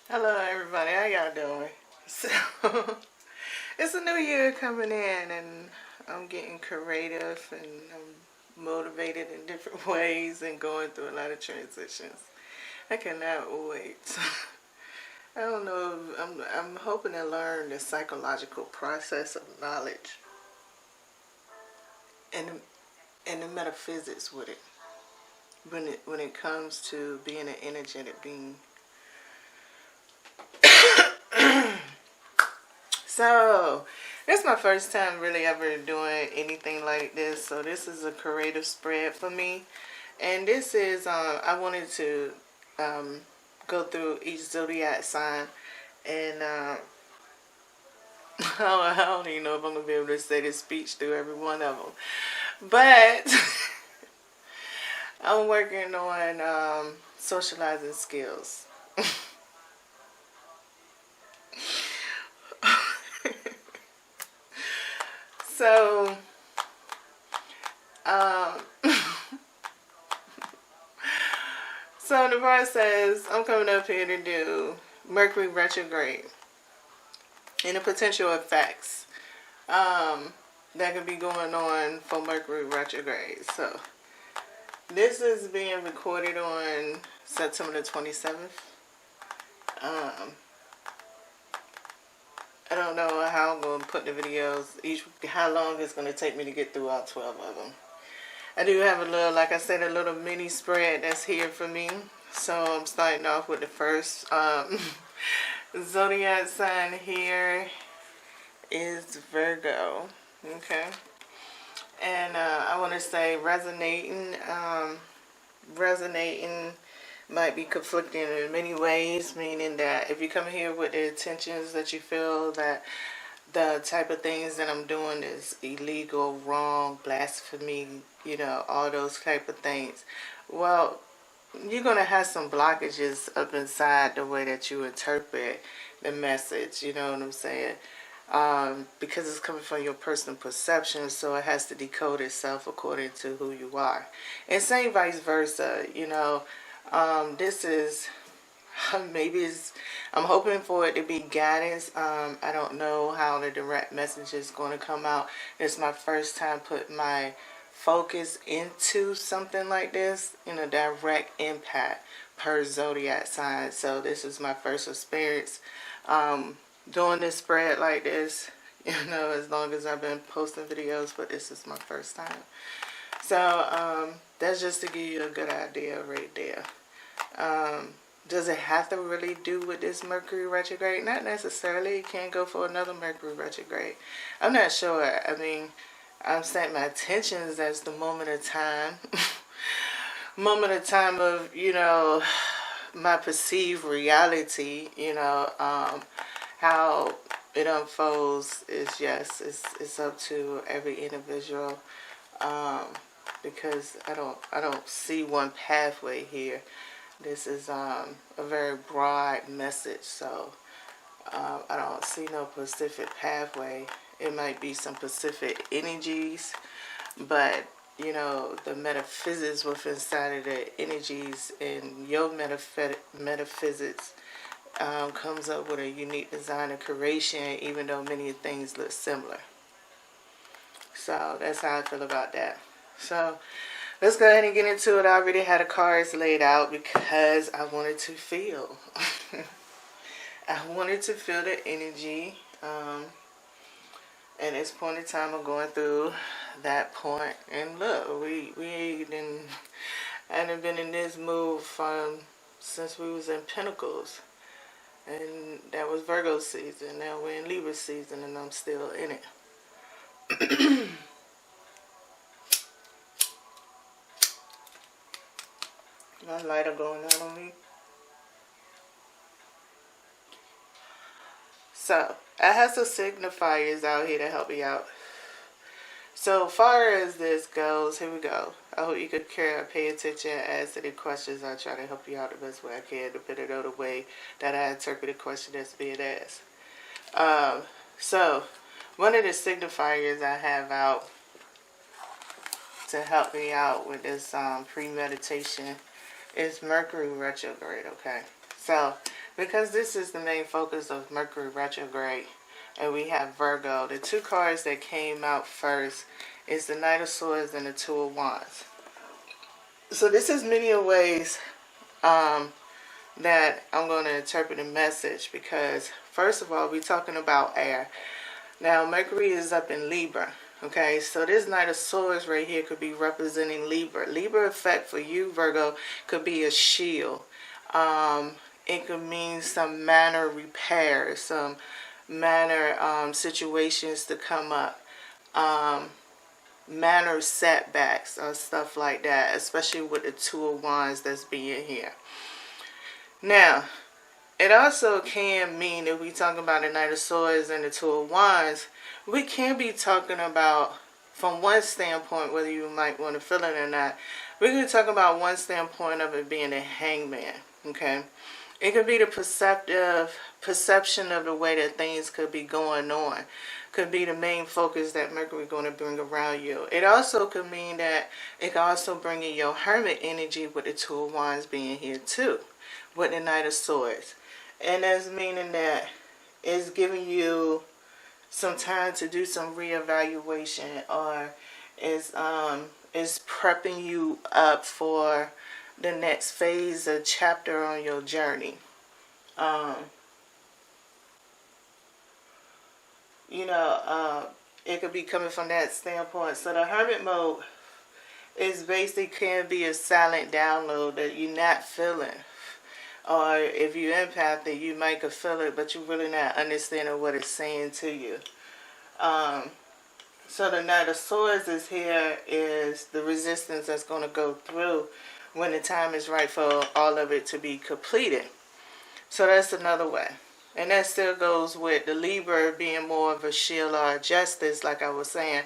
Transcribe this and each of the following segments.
Hello everybody, how y'all doing? So, it's a new year coming in and I'm getting creative and I'm motivated in different ways and going through a lot of transitions. I cannot wait. I don't know, I'm hoping to learn the psychological process of knowledge and the metaphysics with it. When it comes to being an energetic being. So, this is my first time really ever doing anything like this. So, this is a creative spread for me. And this is, I wanted to go through each zodiac sign. And I don't even know if I'm going to be able to say this speech through every one of them. But I'm working on socializing skills. So, so the verse says, I'm coming up here to do Mercury retrograde and the potential effects that could be going on for Mercury retrograde. So, this is being recorded on September the 27th. I don't know how I'm going to put the videos, how long it's going to take me to get through all 12 of them. I do have a little, like I said, a little mini spread that's here for me. So I'm starting off with the first zodiac sign here is Virgo. Okay. And I want to say resonating might be conflicting in many ways, meaning that if you come here with the intentions that you feel that the type of things that I'm doing is illegal, wrong, blasphemy, all those type of things, well, you're going to have some blockages up inside the way that you interpret the message, you know what I'm saying? Because it's coming from your personal perception, so it has to decode itself according to who you are. And same vice versa, this is, I'm hoping for it to be guidance. I don't know how the direct message is going to come out. It's my first time putting my focus into something like this, direct impact per zodiac sign. So this is my first experience doing this spread like this, as long as I've been posting videos, but this is my first time. So that's just to give you a good idea right there. Does it have to really do with this Mercury retrograde? Not necessarily. It can go for another Mercury retrograde. I'm not sure. I mean, I'm setting my intentions as the moment of time. Moment of time of, my perceived reality, how it unfolds is, yes, it's up to every individual, because I don't see one pathway here. This is a very broad message, so I don't see no specific pathway. It might be some specific energies, but the metaphysics within inside of the energies and your metaphysics comes up with a unique design of creation, even though many things look similar. So that's how I feel about that. So let's go ahead and get into it. I already had the cards laid out because I wanted to feel. I wanted to feel the energy. At this point in time, I'm going through that point. And look, we hadn't been in this mood since we was in Pentacles. And that was Virgo season. Now we're in Libra season and I'm still in it. My lighter going out on me. So, I have some signifiers out here to help me out. So far as this goes, here we go. I hope you could pay attention as to the questions. I try to help you out the best way I can, depending on the way that I interpret the question that's being asked. So, one of the signifiers I have out to help me out with this premeditation is Mercury retrograde, okay? So, because this is the main focus of Mercury retrograde, and we have Virgo, the two cards that came out first is the Knight of Swords and the Two of Wands. So this is many ways that I'm going to interpret a message, because first of all, we're talking about air. Now, Mercury is up in Libra. Okay, so this Knight of Swords right here could be representing Libra. Libra effect for you, Virgo, could be a shield. It could mean some minor repairs, some minor situations to come up, minor setbacks or stuff like that, especially with the Two of Wands that's being here. Now, it also can mean, if we talk about the Knight of Swords and the Two of Wands, we can be talking about, from one standpoint, whether you might want to feel it or not, we're going to talk about one standpoint of it being a hangman, okay? It could be the perception of the way that things could be going on. Could be the main focus that Mercury is going to bring around you. It also could mean that it can also bring in your hermit energy with the Two of Wands being here too, with the Knight of Swords. And that's meaning that it's giving you some time to do some reevaluation, or is prepping you up for the next phase or chapter on your journey. It could be coming from that standpoint. So the hermit mode is basically can be a silent download that you're not feeling. Or if you're empathic, you might could feel it, but you're really not understanding what it's saying to you. So the Knight of Swords is here, is the resistance that's going to go through when the time is right for all of it to be completed. So that's another way. And that still goes with the Libra being more of a shield or a justice, like I was saying.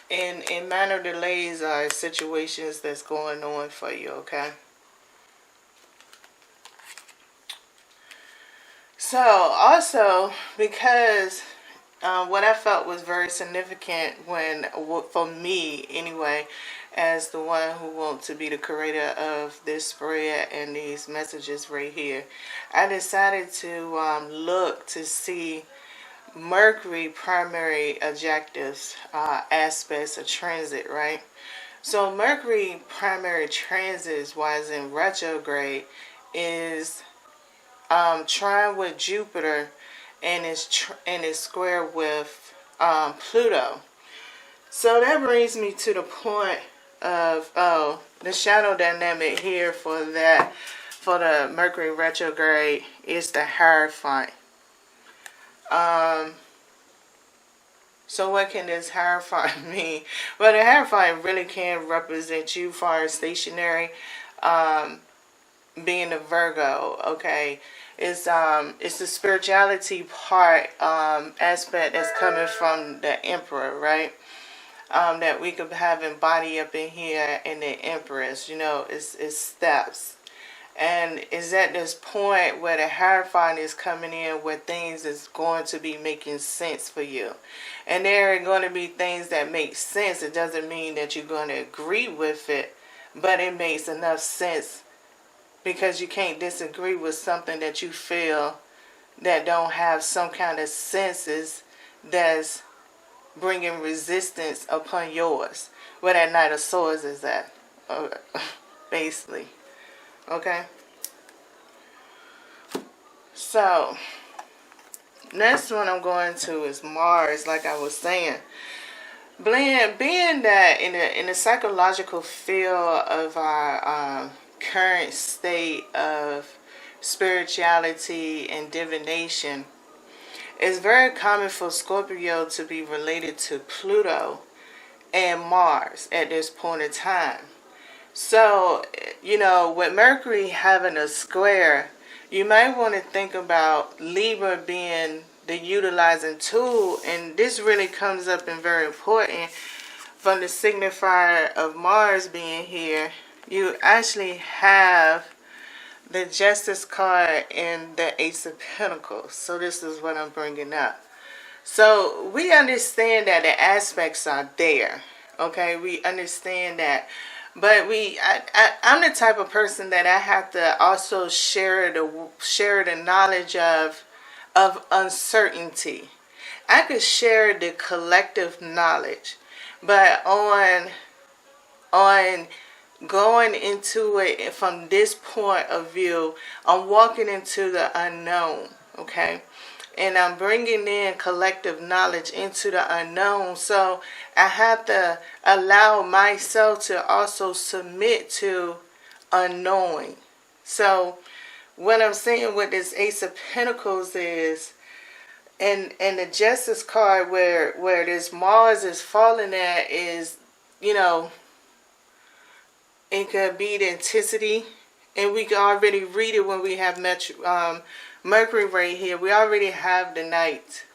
And minor delays are situations that's going on for you, okay? So, also, because what I felt was very significant for me anyway, as the one who wants to be the creator of this spread and these messages right here, I decided to look to see Mercury primary objectives, aspects of transit, right? So Mercury primary transits, while it's in retrograde, is trine with Jupiter and is square with Pluto. So that brings me to the point of the shadow dynamic here for the Mercury retrograde is the Hierophant. So what can this Hierophant mean? Well, the Hierophant really can represent you far as stationary, being a Virgo, okay? It's the spirituality part, aspect that's coming from the Emperor, right? That we could have embodied up in here in the Empress, it's steps. And it's at this point where the Hierophant is coming in, where things is going to be making sense for you. And there are going to be things that make sense. It doesn't mean that you're going to agree with it, but it makes enough sense, because you can't disagree with something that you feel that don't have some kind of senses that's bringing resistance upon yours. Where that Knight of Swords is at, basically. Okay? So, next one I'm going to is Mars, like I was saying. Being that in the psychological field of our current state of spirituality and divination, it's very common for Scorpio to be related to Pluto and Mars at this point in time. So, with Mercury having a square, you might want to think about Libra being the utilizing tool, and this really comes up and very important from the signifier of Mars being here. You actually have the Justice card and the Ace of Pentacles. So this is what I'm bringing up. So we understand that the aspects are there. Okay, we understand that But I'm the type of person that I have to also share the knowledge of uncertainty. I could share the collective knowledge, but on going into it from this point of view, I'm walking into the unknown, okay? And I'm bringing in collective knowledge into the unknown. So I have to allow myself to also submit to unknowing. So what I'm saying with this Ace of Pentacles is, and the Justice card where this Mars is falling at is, you know, it could be the intensity, and we can already read it when we have Mercury right here. We already have the Knight.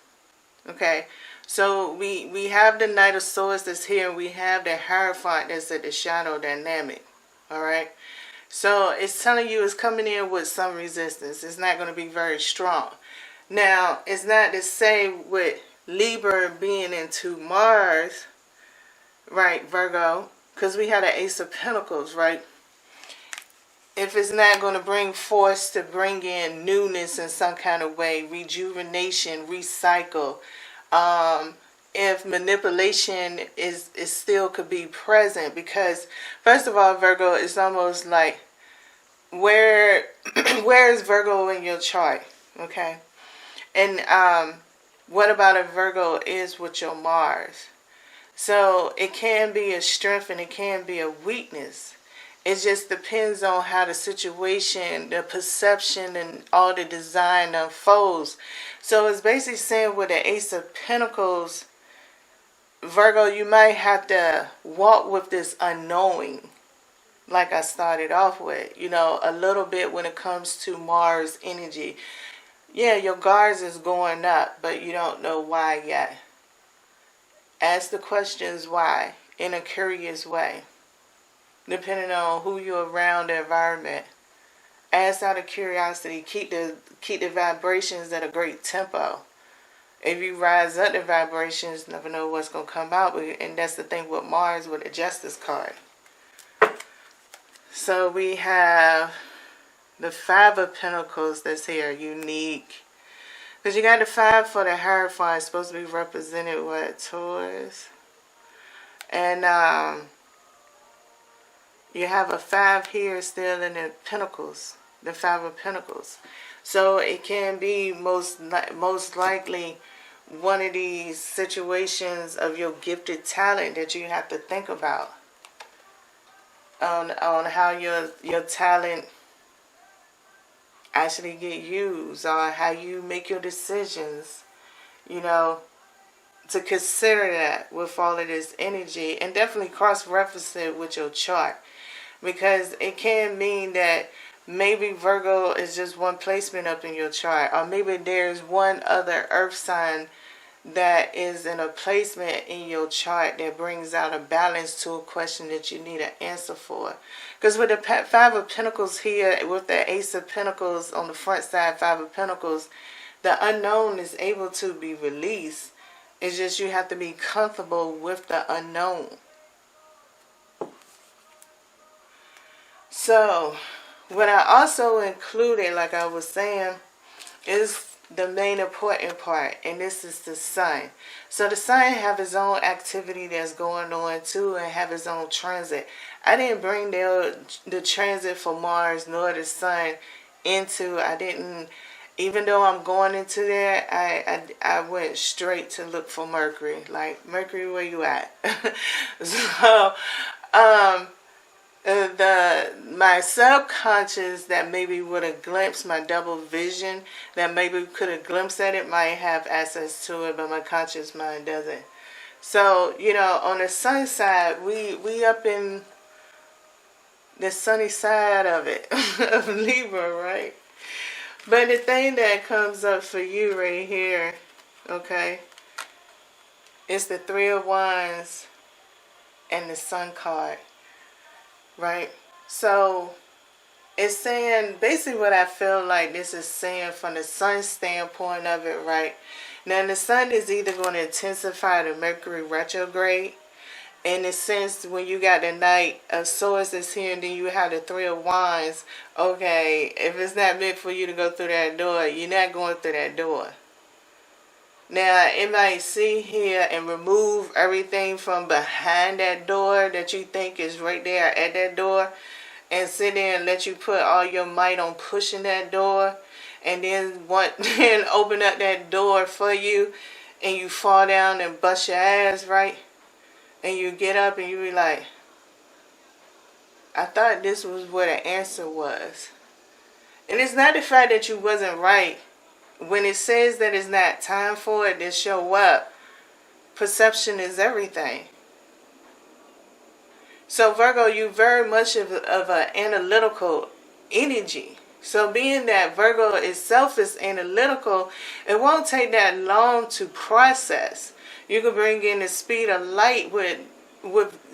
Okay, so we have the Knight of Swords that's here, and we have the Hierophant that's at the shadow dynamic. All right, so it's telling you it's coming in with some resistance. It's not going to be very strong. Now, it's not the same with Libra being into Mars, right, Virgo, because we had an Ace of Pentacles, right? If it's not going to bring force to bring in newness in some kind of way, rejuvenation, recycle, if manipulation is still could be present, because first of all, Virgo, it's almost like where is Virgo in your chart, okay? And what about if Virgo is with your Mars? So it can be a strength and it can be a weakness. It just depends on how the situation, the perception, and all the design unfolds. So it's basically saying with the Ace of Pentacles, Virgo, you might have to walk with this unknowing, like I started off with, you know, a little bit when it comes to Mars energy. Yeah, your guards is going up, but you don't know why yet. Ask the questions why in a curious way. Depending on who you're around, the environment. Ask out of curiosity. Keep the vibrations at a great tempo. If you rise up the vibrations, never know what's going to come out. And that's the thing with Mars with the Justice card. So we have the Five of Pentacles that's here, unique. Because you got the 5 for the Hierophant. It's supposed to be represented with Taurus. And you have a 5 here still in the Pentacles, the 5 of Pentacles. So it can be most likely one of these situations of your gifted talent that you have to think about on how your talent actually get used, or how you make your decisions, you know, to consider that with all of this energy, and definitely cross-reference it with your chart. Because it can mean that maybe Virgo is just one placement up in your chart. Or maybe there's one other earth sign that is in a placement in your chart that brings out a balance to a question that you need an answer for. Because with the 5 of Pentacles here, with the Ace of Pentacles on the front side, 5 of Pentacles, the unknown is able to be released. It's just you have to be comfortable with the unknown. So, what I also included, like I was saying, is the main important part, and this is the Sun. So the Sun have his own activity that's going on too, and have his own transit. I didn't bring the transit for Mars nor the Sun into, even though I'm going into there, I went straight to look for Mercury. Like, Mercury, where you at? So, my subconscious that maybe would have glimpsed my double vision, that maybe could have glimpsed at it, might have access to it, but my conscious mind doesn't. So, you know, on the Sun side, we up in the sunny side of it, of Libra, right? But the thing that comes up for you right here, okay, is the 3 of Wands and the Sun card. Right? So, it's saying, basically what I feel like this is saying from the Sun standpoint of it, right? Now, the Sun is either going to intensify the Mercury retrograde, in a sense, when you got the Knight of Swords that's here, and then you have the Three of Wands, okay, if it's not meant for you to go through that door, you're not going through that door. Now, it might sit here and remove everything from behind that door that you think is right there at that door, and sit there and let you put all your might on pushing that door, and then open up that door for you, and you fall down and bust your ass, right? And you get up and you be like, I thought this was what the answer was. And it's not the fact that you wasn't right. When it says that it's not time for it to show up, perception is everything. So Virgo, you very much of an analytical energy. So being that Virgo itself is analytical, it won't take that long to process. You could bring in the speed of light with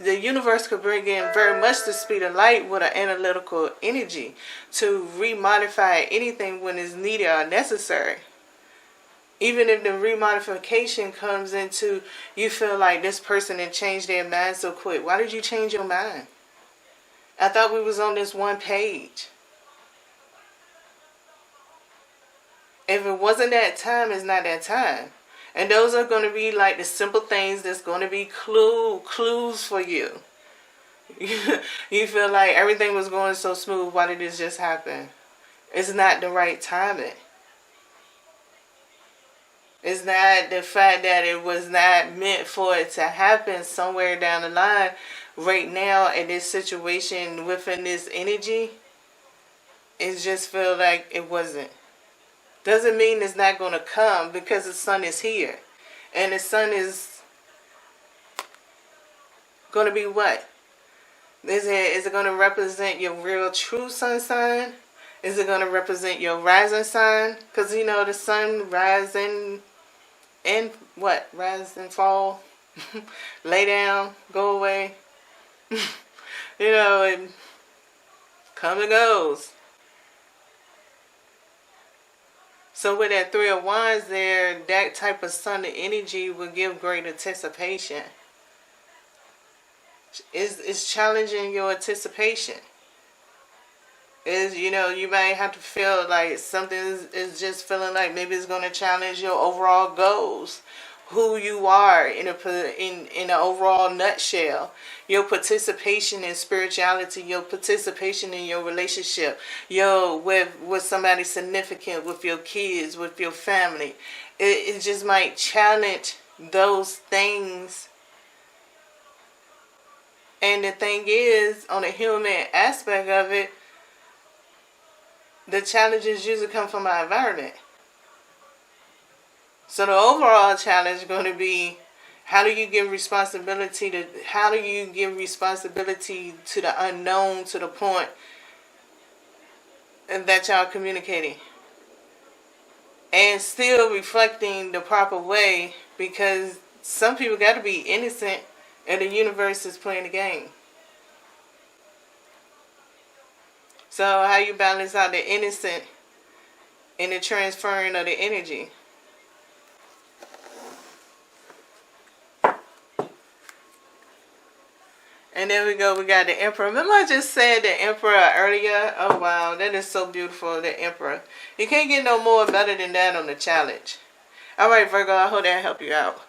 the universe could bring in very much the speed of light with an analytical energy to remodify anything when it's needed or necessary. Even if the remodification comes into, you feel like this person had changed their mind so quick. Why did you change your mind? I thought we was on this one page. If it wasn't that time, it's not that time. And those are going to be like the simple things that's going to be clues for you. You feel like everything was going so smooth. Why did this just happen? It's not the right timing. It's not the fact that it was not meant for it to happen somewhere down the line. Right now, in this situation, within this energy, it just feels like it wasn't. Doesn't mean it's not going to come, because the sun is here. And the sun is going to be what? Is it going to represent your real true sun sign? Is it going to represent your rising sign? Because, the sun rising and what? Rise and fall. Lay down. Go away. It comes and goes. So with that Three of Wands there, that type of sun energy will give great anticipation. It's challenging your anticipation. You might have to feel like something is just feeling like maybe it's going to challenge your overall goals. Who you are in an overall nutshell. Your participation in spirituality, your participation in your relationship, with somebody significant, with your kids, with your family. It just might challenge those things. And the thing is, on the human aspect of it, the challenges usually come from our environment. So the overall challenge is going to be, how do you give responsibility to the unknown, to the point that y'all communicating, and still reflecting the proper way, because some people got to be innocent and the universe is playing the game. So how you balance out the innocent and the transferring of the energy? And there we go. We got the Emperor. Remember I just said the Emperor earlier? Oh, wow. That is so beautiful, the Emperor. You can't get no more better than that on the challenge. All right, Virgo. I hope that helped you out.